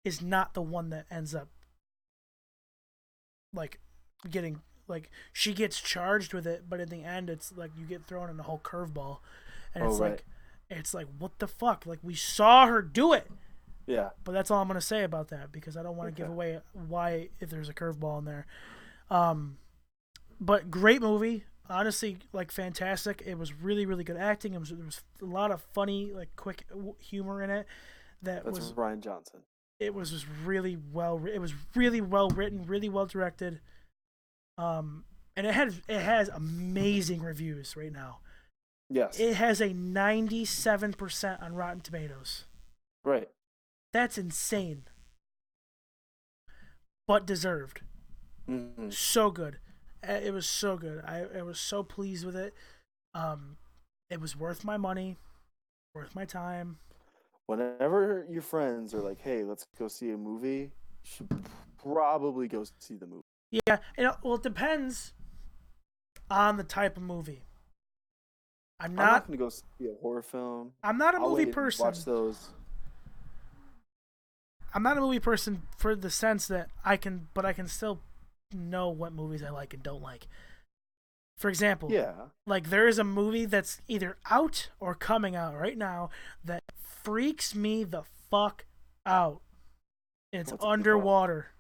is not the one that ends up like getting, like, she gets charged with it, but in the end it's like you get thrown in a whole curveball, and it's like what the fuck, like, we saw her do it. Yeah. But that's all I'm gonna say about that, because I don't want to give away why, if there's a curveball in there. But great movie, honestly, like, fantastic. It was really, really good acting. There was a lot of funny, like, quick humor in it. That's Ryan Johnson. It was just really well. It was really well written, really well directed. And it has amazing reviews right now. Yes. It has a 97% on Rotten Tomatoes. Right. That's insane. But deserved. Mm-hmm. So good. It was so good. I was so pleased with it. It was worth my money, worth my time. Whenever your friends are like, "Hey, let's go see a movie," you should probably go see the movie. Yeah, it depends on the type of movie. I'm not gonna go see a horror film. I'm not a movie person. Watch those. I'm not a movie person for the sense that I can still know what movies I like and don't like. For example, like, there is a movie that's either out or coming out right now that freaks me the fuck out. It's Underwater.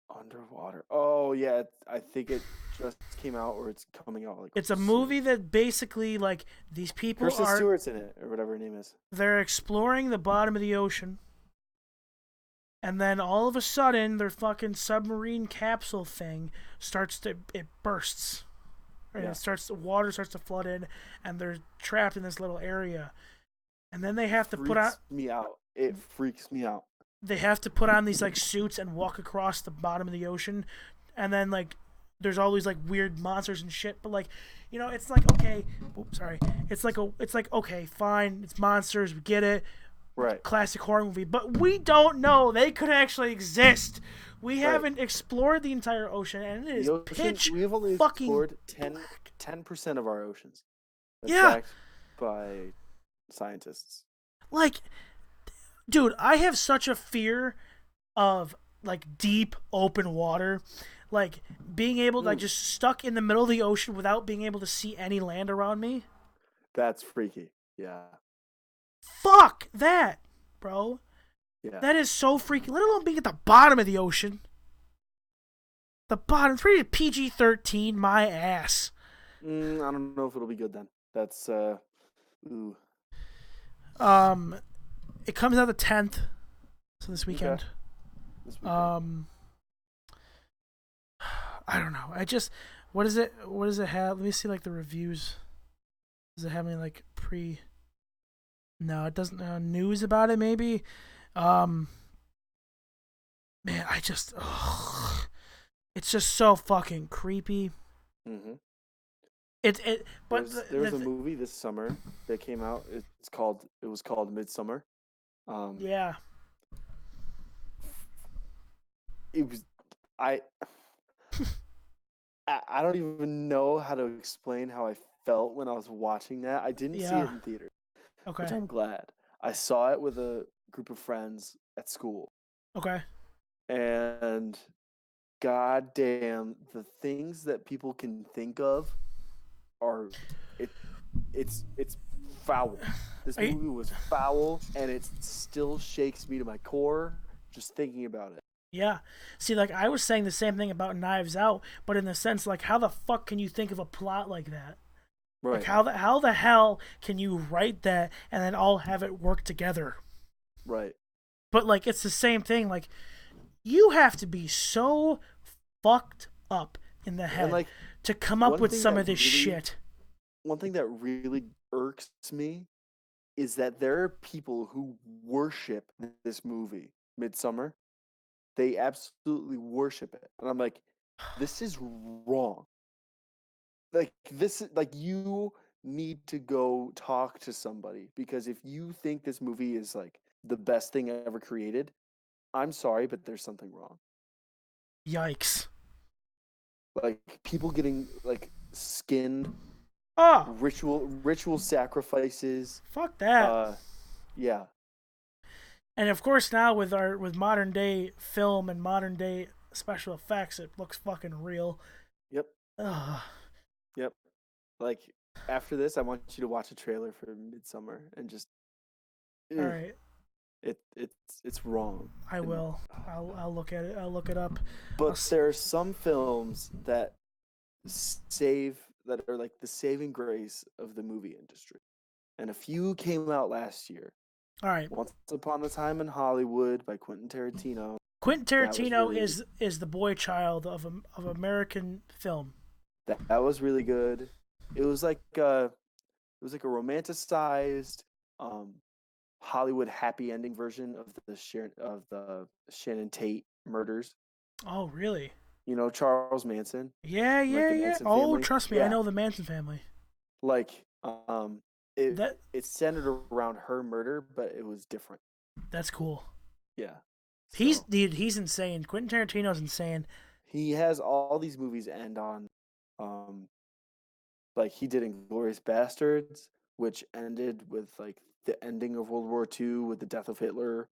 Underwater. Oh yeah, I think it just came out, or it's coming out. Like, it's a movie that basically, like, these people Kristen Stewart's in it, or whatever her name is. They're exploring the bottom of the ocean, and then all of a sudden their fucking submarine capsule thing it bursts. And water starts to flood in, and they're trapped in this little area. And then they have to put on... It freaks me out. They have to put on these, like, suits and walk across the bottom of the ocean. And then, like, there's all these, like, weird monsters and shit. But, like, you know, it's like, okay... Oops, sorry. It's like, okay, fine. It's monsters. We get it. Right. classic horror movie, but we don't know they could actually exist. We Right. haven't explored the entire ocean, and it The is ocean, pitch we have only fucking explored black. 10% of our oceans. That's Yeah, backed by scientists. like, dude, I have such a fear of like deep open water, like being able to like Mm, just stuck in the middle of the ocean without being able to see any land around me. that's freaky. Yeah. Fuck that, bro. Yeah. That is so freaky. Let alone being at the bottom of the ocean. The bottom, it's rated PG-13. My ass. I don't know if it'll be good then. That's ooh. Um, it comes out the 10th, so this Okay. weekend. This weekend. Um, I don't know. I just, what is it? What does it have? Let me see like the reviews. Does it have any like pre? No, it doesn't. News about it maybe. Um, man, I just, it's just so fucking creepy. Mhm. But There's a movie this summer that came out. It was called Midsummer. Um yeah, it was I I don't even know how to explain how I felt when I was watching that. I didn't see yeah, it in theater, which okay, I'm glad. I saw it with a group of friends at school, okay. and goddamn, the things that people can think of are it it's foul. This Are you, movie was foul, and it still shakes me to my core just thinking about it. yeah. See, like I was saying the same thing about Knives Out, but in the sense like how the fuck can you think of a plot like that? Like Right, how the hell can you write that and then all have it work together? right. But like it's the same thing. Like you have to be so fucked up in the And head like to come up one with thing some that of this really shit. one thing that really irks me is that there are people who worship this movie, Midsummer. They absolutely worship it. And I'm like, this is wrong. Like like you need to go talk to somebody, because if you think this movie is like the best thing ever created, I'm sorry, but there's something wrong. Yikes. Like people getting like skinned, Oh, ritual sacrifices. fuck that. Uh yeah. And of course now with modern day film and modern day special effects, it looks fucking real. Yep. Ugh. Yep. Like after this, I want you to watch a trailer for Midsummer and just All ugh, right, it's wrong. I And will. I'll look at it. I'll look it up. but there are some films that save that are like the saving grace of the movie industry. And a few came out last year. All right. Once Upon a Time in Hollywood by Quentin Tarantino. Quentin That was Tarantino really is the boy child of American film. that was really good. It was like a romanticized um Hollywood happy ending version of the Shannon Tate murders. Oh, really? You know, Charles Manson, Yeah, like yeah, the yeah. Manson Oh, family. trust me, I Yeah, know the Manson family. like it That it centered around her murder, but it was different. that's cool. Yeah. He's So dude, he's insane. Quentin Tarantino's insane. he has all these movies end on um like he did Inglorious Bastards, which ended with like the ending of World War II with the death of Hitler.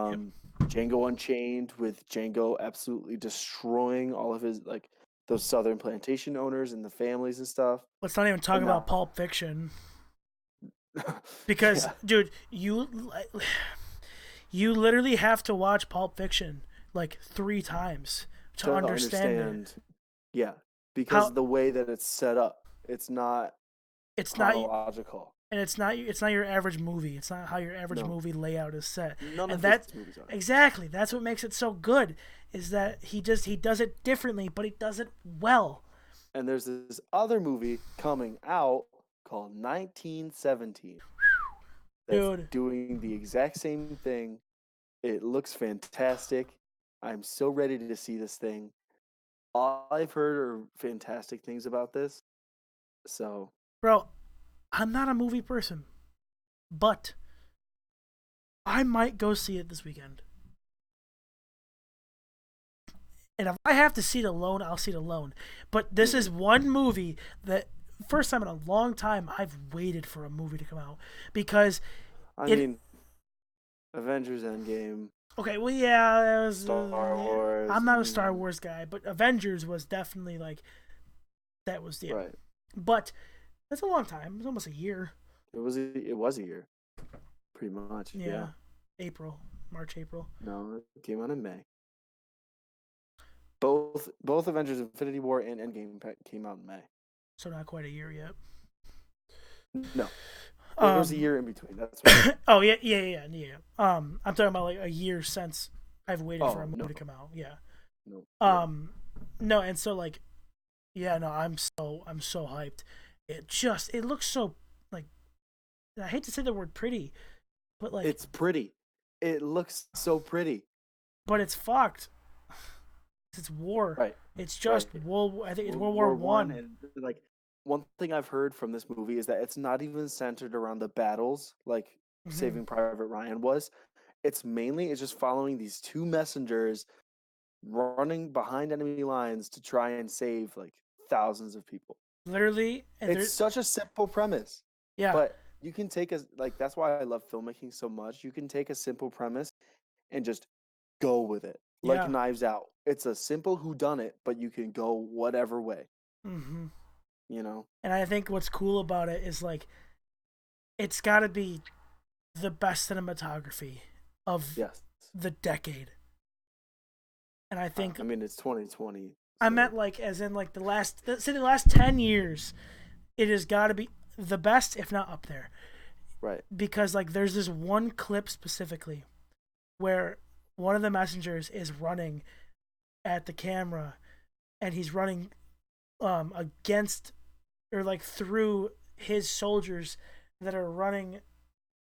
Yep. Um, Django Unchained with Django absolutely destroying all of his like those southern plantation owners and the families and stuff. Let's not even talk And about now, Pulp Fiction because, yeah, dude, you literally have to watch Pulp Fiction like 3 times to to understand it. understand, yeah, because How the way that it's set up, it's not it's not chronological. and it's not your average movie. It's not how your average No, movie layout is set. none And of his that movies are. exactly, that's what makes it so good is that he does it differently, but he does it well. And there's this other movie coming out called 1917 that's Dude, doing the exact same thing. It looks fantastic. I'm so ready to see this thing. All I've heard are fantastic things about this. So, bro, I'm not a movie person, but I might go see it this weekend. And if I have to see it alone, I'll see it alone. But this is one movie that first time in a long time I've waited for a movie to come out because I it. mean, Avengers Endgame, Okay, well, yeah, it was. Star Yeah, Wars. I'm not a Star Wars guy, but Avengers was definitely like that was yeah. Right. But that's a long time. It's almost a year. It was a year, pretty much. Yeah, Yeah. April, March, April. No, it came out in May. Both Avengers Infinity War and Endgame came out in May. So not quite a year yet. No, there was a Um. year in between. That's what I meant. Oh yeah. I'm talking about like a year since I've waited for a Oh movie no, to come out. Yeah. no, yeah, Um. No, and so like, yeah, no, I'm so hyped. It looks so like I hate to say the word pretty, but like, it's pretty. It looks so pretty. but it's fucked. It's war. Right, It's right. just World. I think it's World World War War One, One. and like one thing I've heard from this movie is that it's not even centered around the battles like Mm-hmm. Saving Private Ryan was. It's just following these two messengers running behind enemy lines to try and save like thousands of people. Literally, and It's there. such a simple premise, Yeah, but you can take a like that's why I love filmmaking so much. You can take a simple premise and just go with it. Like yeah. Knives Out. It's a simple whodunit, but you can go whatever way, Mm-hmm. you know? And I think what's cool about it is like it's got to be the best cinematography of Yes. the decade. And I think I mean it's 2020, I so meant like as in like the last 10 years, it has got to be the best, if not up there, right. because like there's this one clip specifically where one of the messengers is running at the camera, and he's running against or like through his soldiers that are running,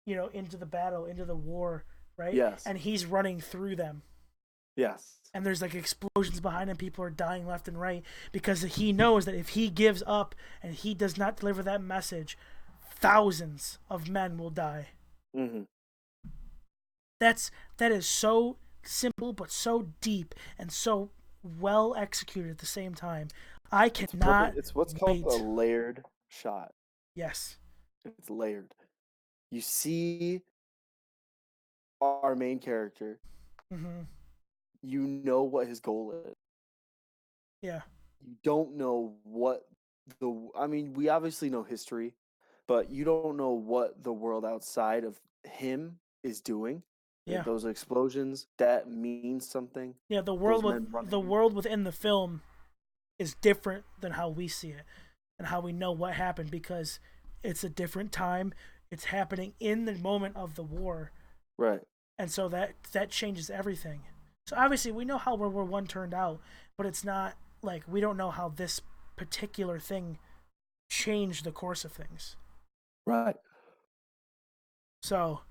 into the battle, into the war, right? Yes. And he's running through them. Yes. And there's like explosions behind him. People are dying left and right because he knows that if he gives up and he does not deliver that message, thousands of men will die. Mhm. That is so simple but so deep and so well executed at the same time. I It's cannot perfect. It's what's called a wait. layered shot. Yes. It's layered. You see our main character, Mm-hmm. you know what his goal is. Yeah. You don't know what I mean, we obviously know history, but you don't know what the world outside of him is doing. Yeah. Those explosions, that means something. Yeah. Those men The running. world within the film is different than how we see it and how we know what happened because it's a different time. It's happening in the moment of the war, Right. and so that changes everything. So obviously we know how World War One turned out, but it's not like we don't know how this particular thing changed the course of things. Right. So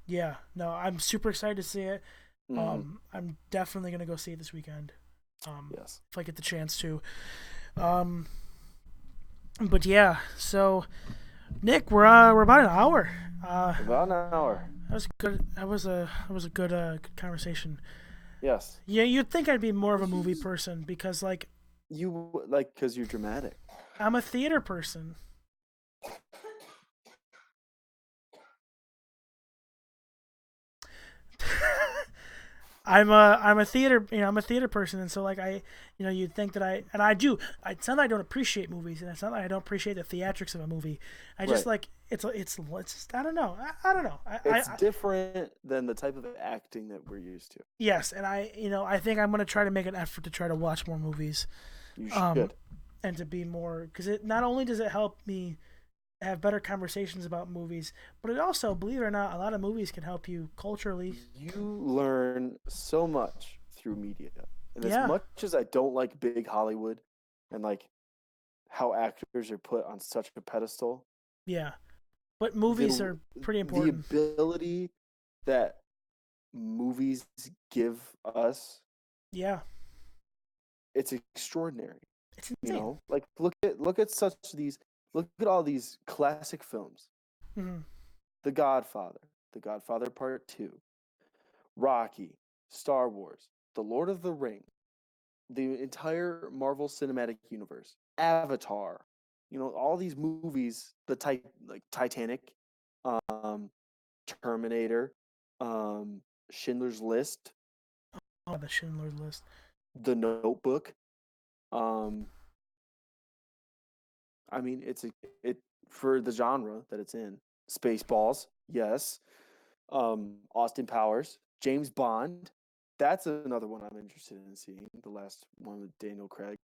yeah, no, I'm super excited to see it. Hmm. I'm definitely gonna go see it this weekend. Yes. If I get the chance to. Um, but yeah, so Nick, we're about an hour. About an hour. That was good. That was a good conversation. Yes. Yeah, you'd think I'd be more of a movie person because like You like because you're dramatic. I'm a theater person. I'm a theater I'm a theater person, and so like you'd think that I do. It's not that I don't appreciate movies, and it's not that I don't appreciate the theatrics of a movie. I just Right. like it's just I don't know. I don't know. It's different than the type of acting that we're used to. Yes, and I think I'm gonna try to make an effort to try to watch more movies, You um, should. and to be more because it not only does it help me have better conversations about movies, but it also, believe it or not, a lot of movies can help you culturally. You learn so much through media. And as Yeah, much as I don't like big Hollywood and like how actors are put on such a pedestal, yeah, but movies the are pretty the important. ability that movies give us, Yeah, it's extraordinary. it's You insane. know, like look at all these classic films. Hmm. The Godfather, The Godfather Part 2, Rocky, Star Wars, The Lord of the Rings, the entire Marvel Cinematic Universe, Avatar, all these movies, like Titanic, um, Terminator, Schindler's List, Oh, the Schindler's List. The Notebook. I mean, it for the genre that it's in. Spaceballs, yes. Austin Powers, James Bond. That's another one I'm interested in seeing. The last one with Daniel Craig.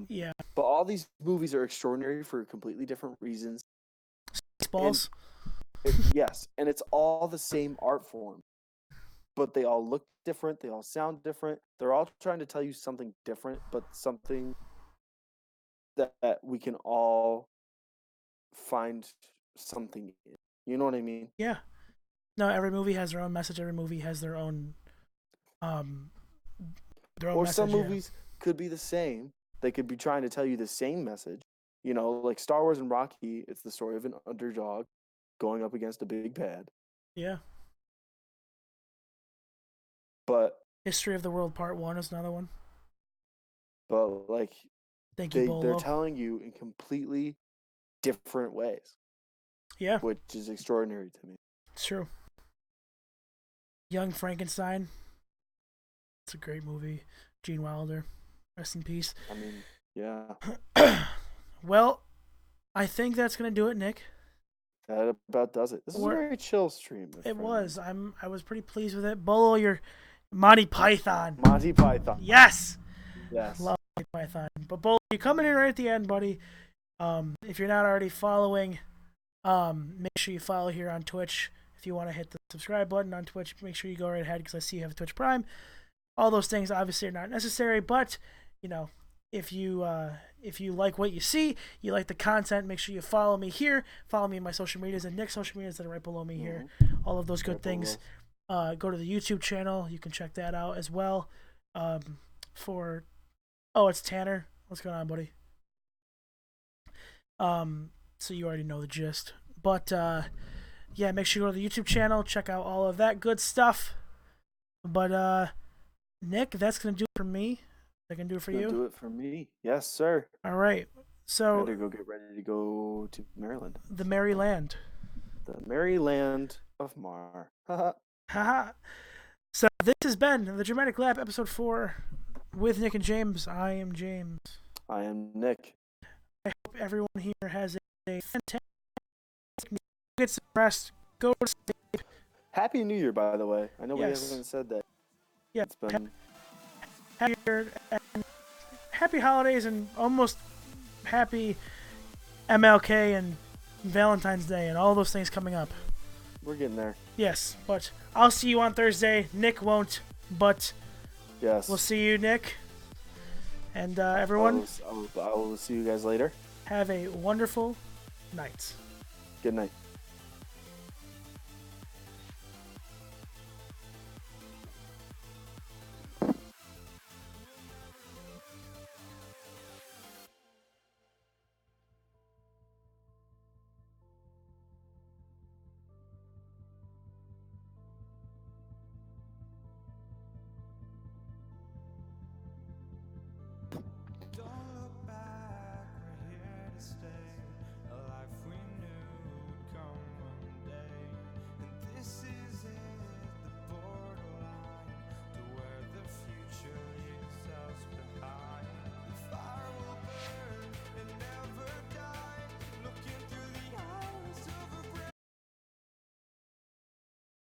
Yeah. But all these movies are extraordinary for completely different reasons. Spaceballs. Yes, and it's all the same art form, but they all look different. They all sound different. They're all trying to tell you something different, but something that we can all find something in. You know what I mean? Yeah. No, every movie has their own message. Every movie has their own um Or message. some movies could be the same. They could be trying to tell you the same message. Like Star Wars and Rocky, it's the story of an underdog going up against a big bad. Yeah. But History of the World Part 1 is another one. like Thank you, they're Bolo. telling you in completely different ways. Yeah. Which is extraordinary to me. It's true. Young Frankenstein. It's a great movie. Gene Wilder. Rest in peace. I mean, yeah. Well, I think that's gonna do it, Nick. That about does it. This is a very chill stream. It was. I was pretty pleased with it. Bolo, your Monty Python. Monty Python. Yes. Yes. Love Monty Python. But Bolo, you're coming in right at the end, buddy. If you're not already following, make sure you follow here on Twitch. If you want to hit the subscribe button on Twitch, make sure you go right ahead because I see you have a Twitch Prime. All those things obviously are not necessary, but if you like what you see, you like the content, make sure you follow me here. Follow me in my social medias and Nick's social medias that are right below me here. All of those good things. Go to the YouTube channel. You can check that out as well. It's Tanner. What's going on, buddy? So you already know the gist. But yeah, make sure you go to the YouTube channel, check out all of that good stuff. But Nick, that's gonna do it for me. I can do it for you. Do it for me. Yes, sir. All right. So get ready to go to Maryland. The Maryland. The Maryland of Mar. Haha. So this has been the Dramatic Lab episode 4 with Nick and James. I am James. I am Nick. I hope everyone here has a fantastic night. Get some rest. Go to sleep. Happy New Year, by the way. I know we haven't said that. Yeah. It's been happy holidays and almost happy MLK and Valentine's Day and all those things coming up. We're getting there. Yes, but I'll see you on Thursday. Nick won't, but yes, we'll see you, Nick. And everyone, I will see you guys later. Have a wonderful night. Good night.